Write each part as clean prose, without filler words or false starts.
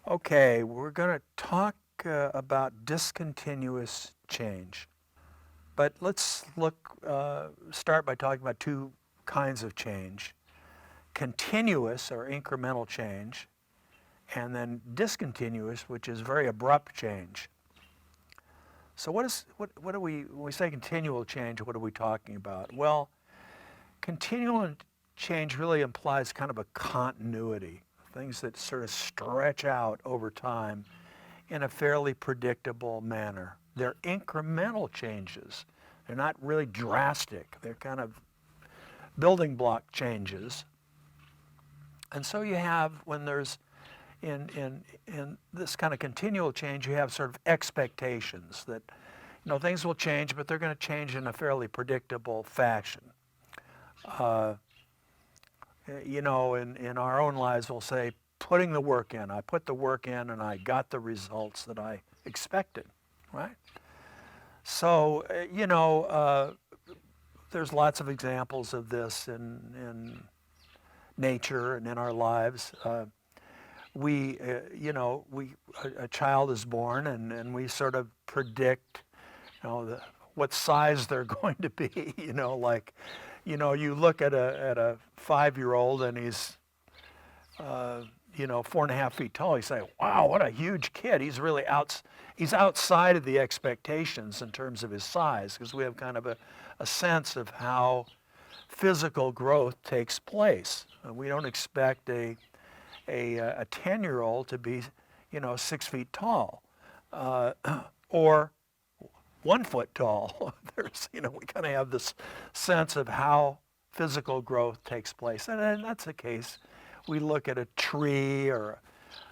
Okay, we're going to talk about discontinuous change. But let's start by talking about two kinds of change: continuous or incremental change, and then discontinuous, which is very abrupt change. So what do when we say continual change, what are we talking about? Well, continual change really implies kind of a continuity, things that sort of stretch out over time in a fairly predictable manner. They're incremental changes. They're not really drastic. They're kind of building block changes. And so you have, when there's in this kind of continual change, you have sort of expectations that, things will change, but they're going to change in a fairly predictable fashion. Uh, in our own lives, we'll say, putting the work in. I put the work in and I got the results that I expected, right? So, there's lots of examples of this in nature and in our lives. A child is born and we sort of predict, what size they're going to be, you look at a 5-year-old and he's, 4.5 feet tall. You say, wow, what a huge kid. He's outside of the expectations in terms of his size, because we have kind of a sense of how physical growth takes place. We don't expect a 10-year-old to be, 6 feet tall, or 1 foot tall. We kind of have this sense of how physical growth takes place. And that's the case. We look at a tree or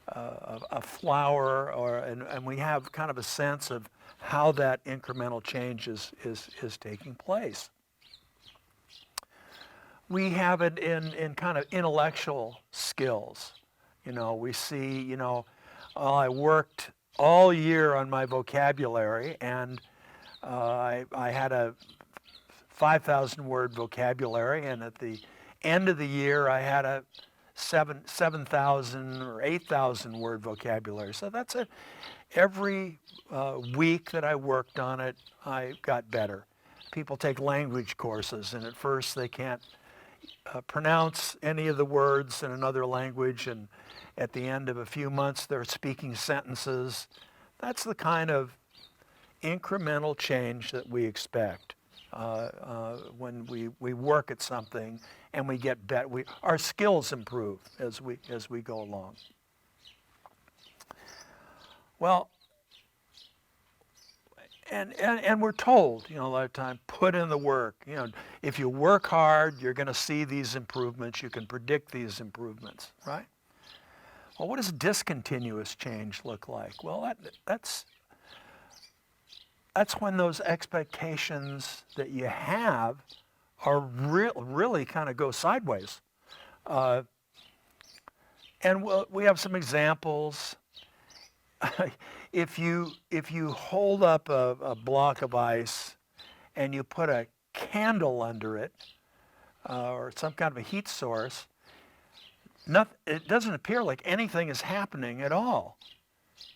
a flower, and we have kind of a sense of how that incremental change is taking place. We have it in kind of intellectual skills. We see, I worked all year on my vocabulary, and I had a 5,000 word vocabulary, and at the end of the year I had a 7,000 or 8,000 word vocabulary. So that's it. Every week that I worked on it, I got better. People take language courses, and at first they can't pronounce any of the words in another language, and at the end of a few months they're speaking sentences. That's the kind of incremental change that we expect when we work at something and we get better. Our skills improve as we go along. Well, and we're told, a lot of time, put in the work. If you work hard, you're going to see these improvements. You can predict these improvements, right? Well, what does discontinuous change look like? Well, that's when those expectations that you have are really kind of go sideways. And we have some examples. If you hold up a block of ice and you put a candle under it, or some kind of a heat source, it doesn't appear like anything is happening at all.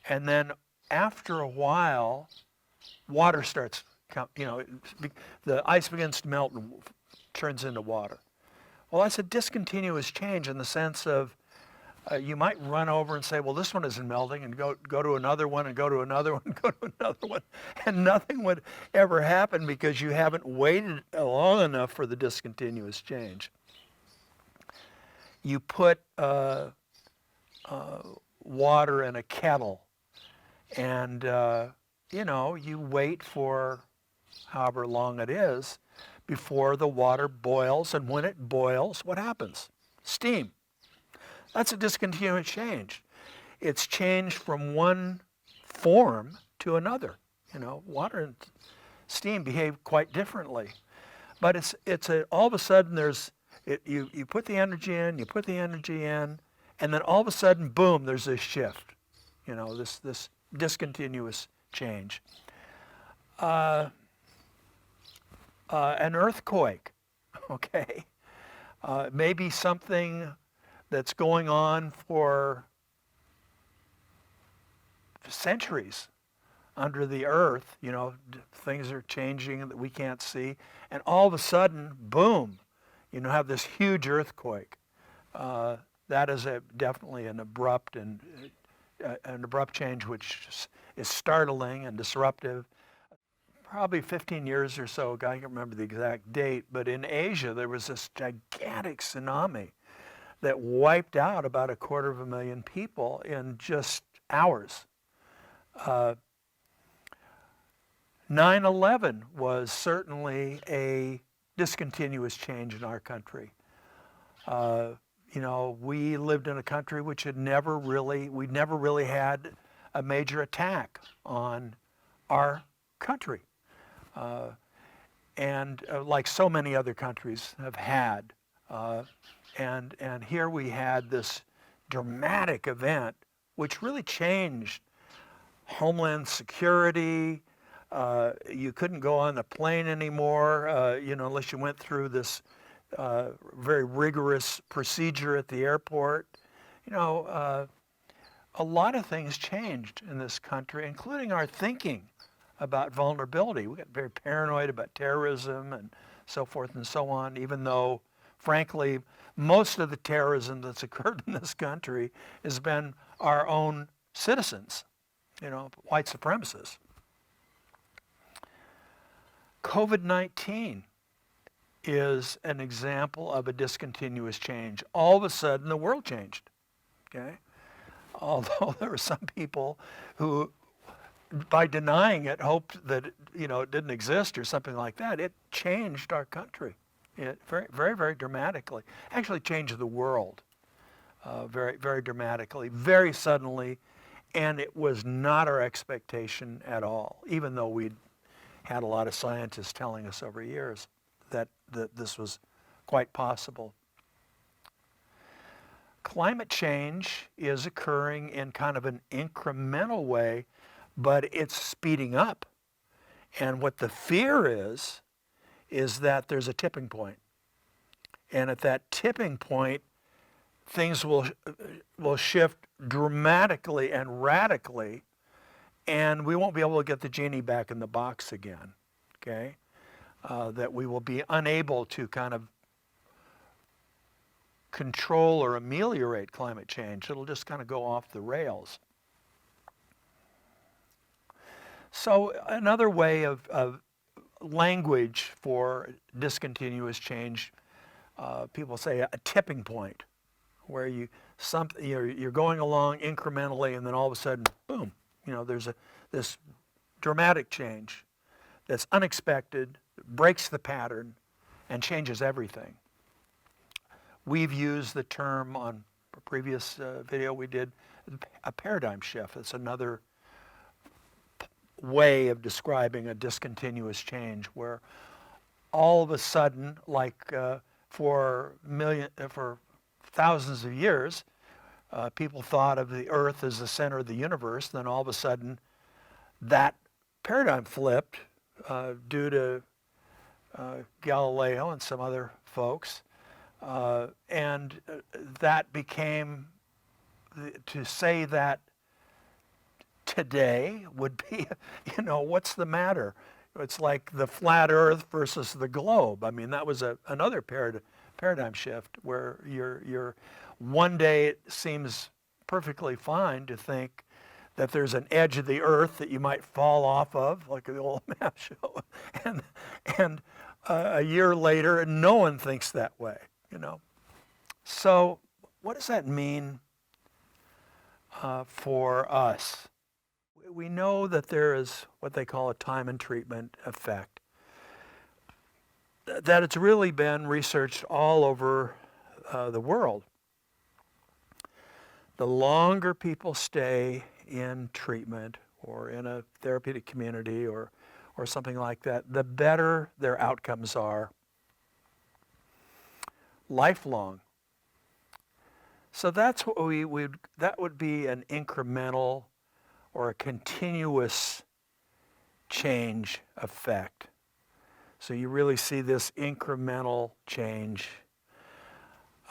And then after a while, water starts, the ice begins to melt and turns into water. Well, that's a discontinuous change in the sense of you might run over and say, well, this one isn't melting, and go to another one, and go to another one, and go to another one, and nothing would ever happen because you haven't waited long enough for the discontinuous change. You put water in a kettle, and you wait for however long it is before the water boils, and when it boils, what happens? Steam. That's a discontinuous change. It's changed from one form to another. Water and steam behave quite differently. But all of a sudden you put the energy in, and then all of a sudden, boom, there's this shift. This discontinuous change. An earthquake, okay? Maybe something that's going on for centuries under the earth. Things are changing that we can't see, and all of a sudden, boom, have this huge earthquake. That is definitely an abrupt change, which is startling and disruptive. Probably 15 years or so ago, I can't remember the exact date, but in Asia there was this gigantic tsunami that wiped out about 250,000 people in just hours. 9/11 was certainly a discontinuous change in our country. We lived in a country which we never really had a major attack on our country. And like so many other countries have had. And here we had this dramatic event which really changed Homeland Security. You couldn't go on the plane anymore, unless you went through this very rigorous procedure at the airport. A lot of things changed in this country, including our thinking about vulnerability. We got very paranoid about terrorism and so forth and so on, even though, frankly, most of the terrorism that's occurred in this country has been our own citizens, white supremacists. COVID-19 is an example of a discontinuous change. All of a sudden, the world changed, okay? Although there were some people who, by denying it, hoped that it didn't exist or something like that. It changed our country. It very, very, very dramatically. Actually changed the world very, very dramatically, very suddenly, and it was not our expectation at all, even though we'd had a lot of scientists telling us over years that this was quite possible. Climate change is occurring in kind of an incremental way, but it's speeding up. And what the fear is that there's a tipping point. And at that tipping point, things will shift dramatically and radically, and we won't be able to get the genie back in the box again, okay? That we will be unable to kind of control or ameliorate climate change. It'll just kind of go off the rails. So another way of language for discontinuous change, people say a tipping point, where you're going along incrementally, and then all of a sudden, boom, there's this dramatic change that's unexpected, breaks the pattern, and changes everything. We've used the term on a previous video we did, a paradigm shift. It's another way of describing a discontinuous change, where all of a sudden, like for thousands of years, people thought of the earth as the center of the universe. Then all of a sudden, that paradigm flipped due to Galileo and some other folks. And that became, to say that today would be, what's the matter? It's like the flat earth versus the globe. I mean, that was another paradigm shift, where you're one day it seems perfectly fine to think that there's an edge of the earth that you might fall off of, like the old map show, and a year later, no one thinks that way, So what does that mean for us? We know that there is what they call a time and treatment effect, that it's really been researched all over the world. The longer people stay in treatment or in a therapeutic community or something like that, the better their outcomes are lifelong. So that's what that would be an incremental or a continuous change effect. So you really see this incremental change.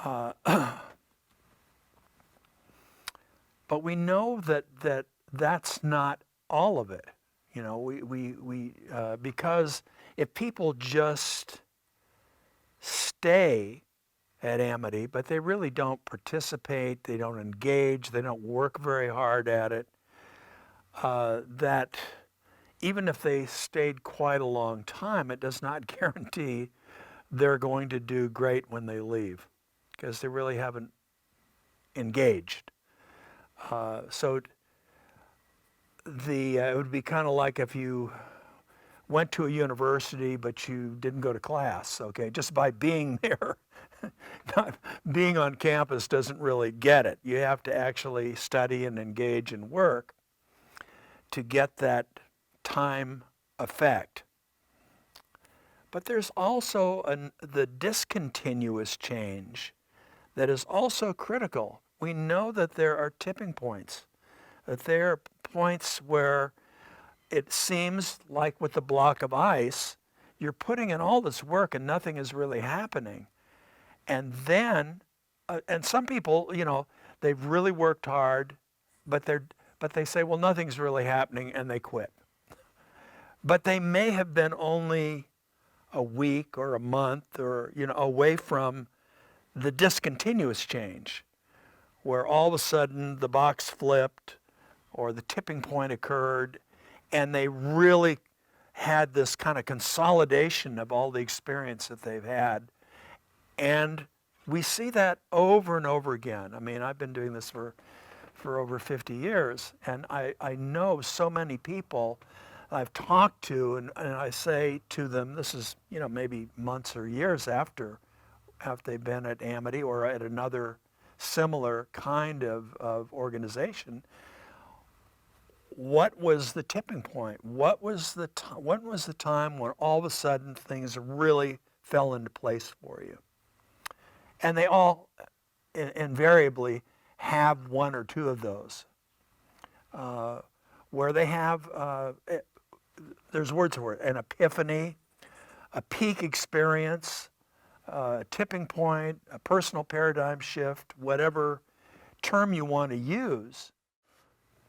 But we know that that's not all of it. You know, because if people just stay at Amity, but they really don't participate, they don't engage, they don't work very hard at it, that even if they stayed quite a long time, it does not guarantee they're going to do great when they leave, because they really haven't engaged. So it would be kind of like if you went to a university but you didn't go to class, okay? Just by being there, not being on campus doesn't really get it. You have to actually study and engage and work to get that time effect. But there's also the discontinuous change that is also critical. We know that there are tipping points, that there are points where it seems like with the block of ice, you're putting in all this work and nothing is really happening. And then, and some people, you know, they've really worked hard, but they say, well, nothing's really happening, and they quit. But they may have been only a week or a month or, you know, away from the discontinuous change, where all of a sudden the box flipped or the tipping point occurred, and they really had this kind of consolidation of all the experience that they've had. And we see that over and over again. I mean, I've been doing this for over 50 years, and I know so many people I've talked to, and I say to them, this is, you know, maybe months or years after they've been at Amity or at another similar kind of organization. What was the tipping point? What was the time when all of a sudden things really fell into place for you? And they all invariably have one or two of those, where they have, there's words for it, an epiphany, a peak experience, a tipping point, a personal paradigm shift, whatever term you want to use.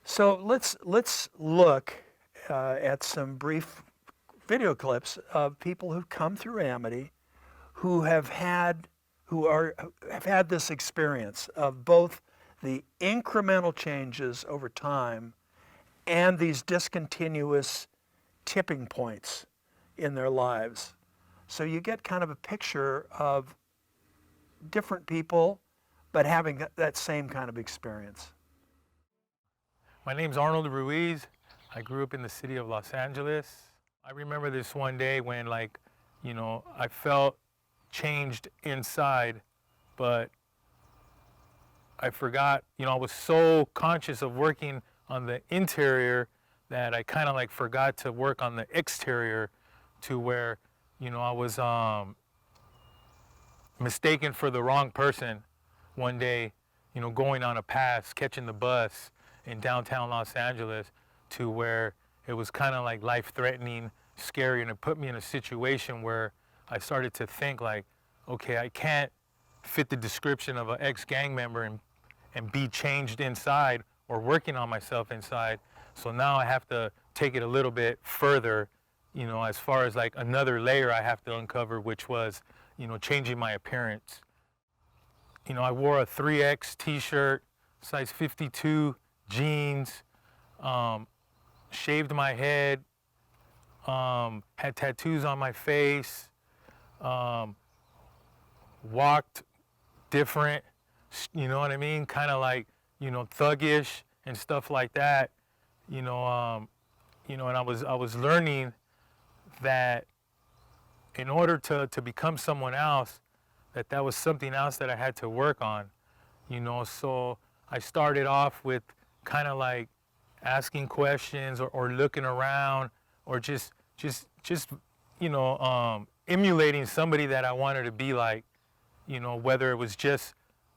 So let's look at some brief video clips of people who've come through Amity who have had this experience of both the incremental changes over time and these discontinuous tipping points in their lives. So you get kind of a picture of different people, but having that same kind of experience. My name's Arnold Ruiz. I grew up in the city of Los Angeles. I remember this one day when, like, you know, I felt changed inside, but I forgot, you know, I was so conscious of working on the interior that I kind of like forgot to work on the exterior, to where, you know, I was mistaken for the wrong person one day, you know, going on a pass, catching the bus in downtown Los Angeles, to where it was kind of like life-threatening, scary, and it put me in a situation where I started to think like, okay, I can't fit the description of an ex-gang member and be changed inside or working on myself inside. So now I have to take it a little bit further, you know, as far as like another layer I have to uncover, which was, you know, changing my appearance. You know, I wore a 3X t-shirt, size 52, jeans, shaved my head, had tattoos on my face, walked different, you know what I mean? Kind of like, you know, thuggish and stuff like that. You know, and I was learning that in order to become someone else, that was something else that I had to work on, you know. So I started off with kind of like asking questions or looking around, or just you know, emulating somebody that I wanted to be like, you know, whether it was just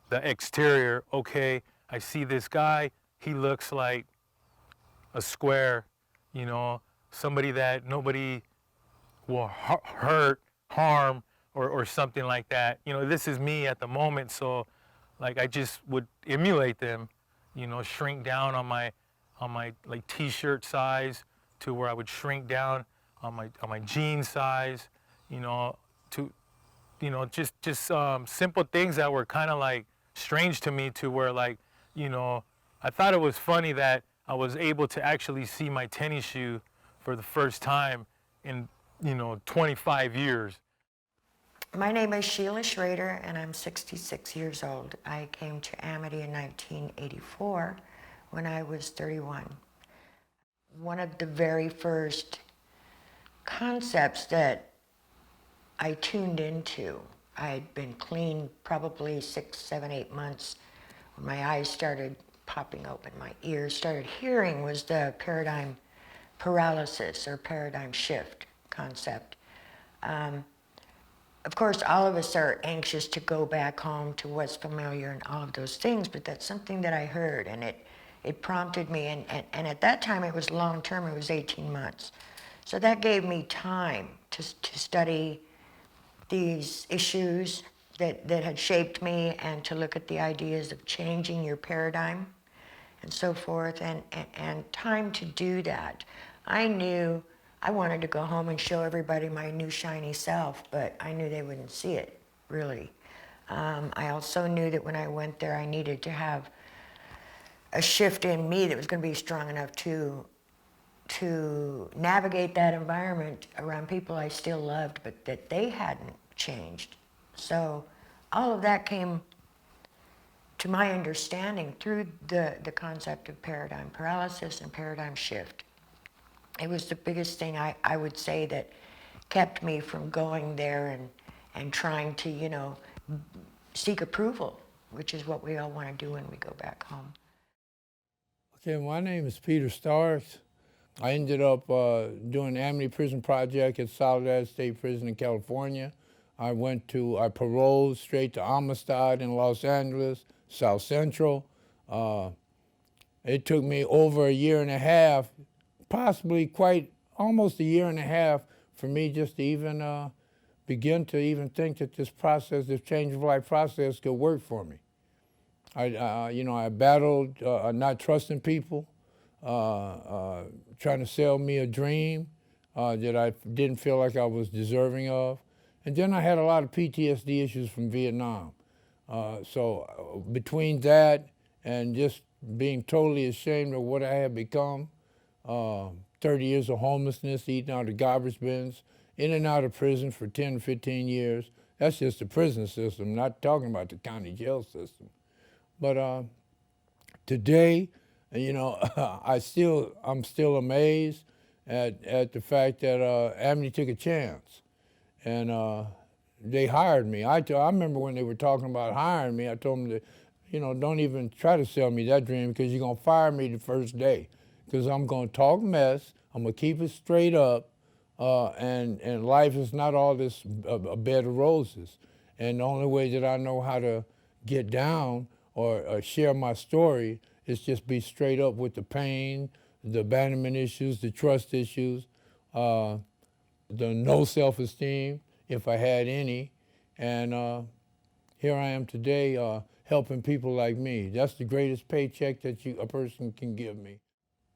the exterior. Okay, I see this guy, he looks like a square, you know, somebody that nobody will hurt, harm, or something like that. You know, this is me at the moment, so like I just would emulate them, you know, shrink down on my on my like t-shirt size to where I would shrink down on my jean size, you know, to just simple things that were kind of like strange to me, to where like, you know, I thought it was funny that I was able to actually see my tennis shoe for the first time in, 25 years. My name is Sheila Schrader, and I'm 66 years old. I came to Amity in 1984 when I was 31. One of the very first concepts that I tuned into, I had been clean probably 6, 7, 8 months when my eyes started popping open, my ears started hearing, was the paradigm paralysis or paradigm shift concept. Of course, all of us are anxious to go back home to what's familiar and all of those things, but that's something that I heard, and it prompted me, and at that time it was long term, it was 18 months. So that gave me time to study these issues that had shaped me, and to look at the ideas of changing your paradigm and so forth, and time to do that. I knew I wanted to go home and show everybody my new shiny self, but I knew they wouldn't see it, really. I also knew that when I went there, I needed to have a shift in me that was going to be strong enough to navigate that environment around people I still loved, but that they hadn't changed. So all of that came to my understanding through the concept of paradigm paralysis and paradigm shift. It was the biggest thing I would say that kept me from going there and trying to, seek approval, which is what we all want to do when we go back home. Okay, my name is Peter Starks. I ended up doing the Amity Prison Project at Soledad State Prison in California. I paroled straight to Amistad in Los Angeles, South Central. It took me over a year and a half, possibly almost a year and a half, for me just to even begin to even think that this process, this change of life process, could work for me. I battled not trusting people, trying to sell me a dream that I didn't feel like I was deserving of. And then I had a lot of PTSD issues from Vietnam. So between that and just being totally ashamed of what I had become, 30 years of homelessness, eating out of garbage bins, in and out of prison for 10, 15 years. That's just the prison system, not talking about the county jail system. But today, I'm still amazed at the fact that Amity took a chance, and they hired me. I remember when they were talking about hiring me, I told them that, don't even try to sell me that dream, because you're gonna fire me the first day, because I'm gonna talk mess, I'm gonna keep it straight up, and life is not all this a bed of roses. And the only way that I know how to get down or share my story is just be straight up with the pain, the abandonment issues, the trust issues, the no self-esteem, if I had any. And here I am today helping people like me. That's the greatest paycheck that a person can give me.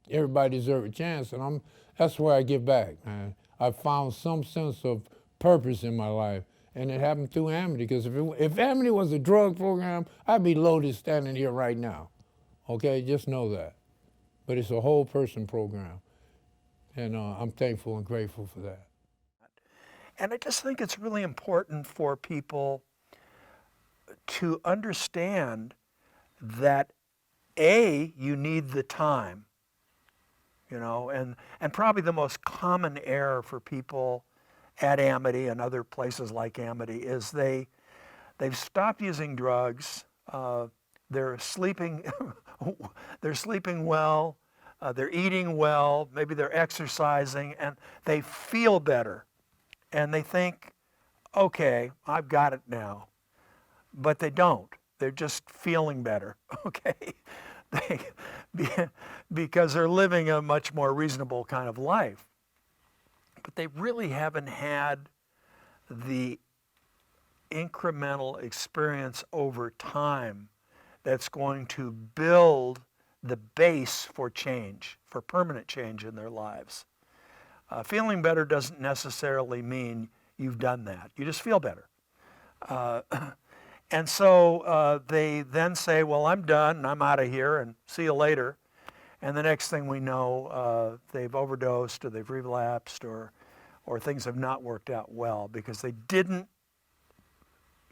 Everybody deserves a chance, and that's where I give back, man. I found some sense of purpose in my life, and it happened through Amity, because if Amity was a drug program, I'd be loaded standing here right now, okay? Just know that. But it's a whole person program, and I'm thankful and grateful for that. And I just think it's really important for people to understand that you need the time, and probably the most common error for people at Amity and other places like Amity is they've stopped using drugs, they're sleeping they're sleeping well, they're eating well, maybe they're exercising, and they feel better, and they think, okay, I've got it now. But they don't. They're just feeling better, okay? Because they're living a much more reasonable kind of life. But they really haven't had the incremental experience over time that's going to build the base for change, for permanent change in their lives. Feeling better doesn't necessarily mean you've done that. You just feel better. And so they then say, well, I'm done, and I'm out of here, and see you later. And the next thing we know, they've overdosed, or they've relapsed, or things have not worked out well because they didn't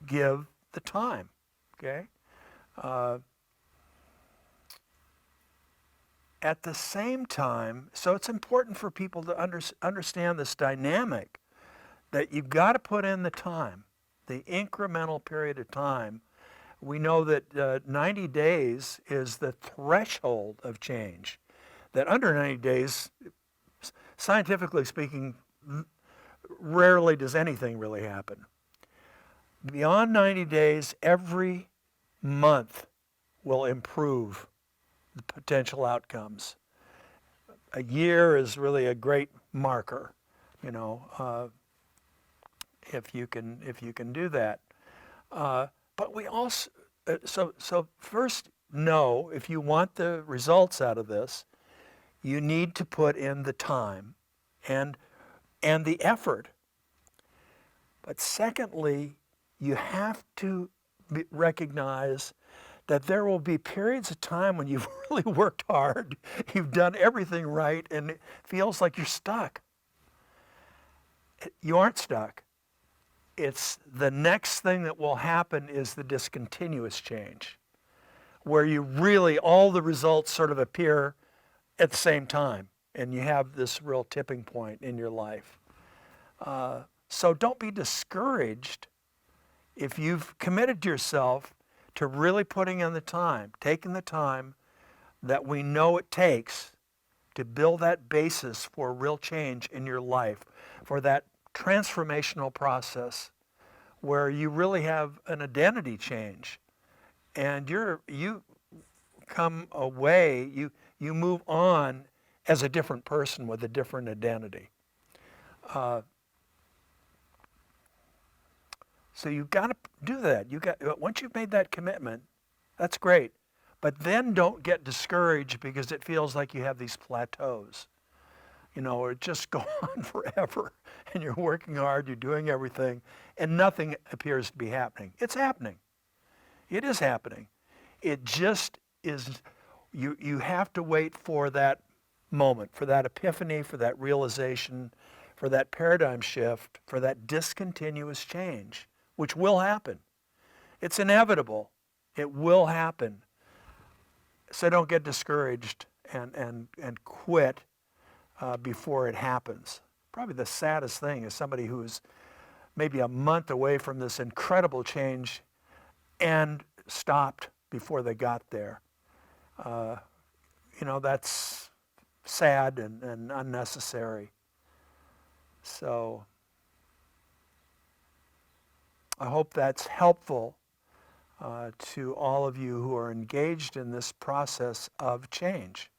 give the time, okay? At the same time, so it's important for people to understand this dynamic that you've got to put in the time, the incremental period of time. We know that 90 days is the threshold of change, that under 90 days, scientifically speaking, rarely does anything really happen. Beyond 90 days, every month will improve the potential outcomes. A year is really a great marker, you know, if you can do that. But we also, so first know, if you want the results out of this, you need to put in the time and the effort. But secondly, you have to recognize that there will be periods of time when you've really worked hard, you've done everything right, and it feels like you're stuck. You aren't stuck. It's the next thing that will happen is the discontinuous change, where you really, all the results sort of appear at the same time, and you have this real tipping point in your life. So don't be discouraged if you've committed yourself to really putting in the time, taking the time that we know it takes to build that basis for real change in your life, for that transformational process where you really have an identity change and you come away, you move on as a different person with a different identity. So you've got to do that. Once you've made that commitment, that's great. But then don't get discouraged because it feels like you have these plateaus, you know, or just go on forever and you're working hard, you're doing everything, and nothing appears to be happening. It's happening. It is happening. It just is, you have to wait for that moment, for that epiphany, for that realization, for that paradigm shift, for that discontinuous change, which will happen. It's inevitable. It will happen. So don't get discouraged and quit before it happens. Probably the saddest thing is somebody who is maybe a month away from this incredible change and stopped before they got there. You know, that's sad and unnecessary. So I hope that's helpful to all of you who are engaged in this process of change.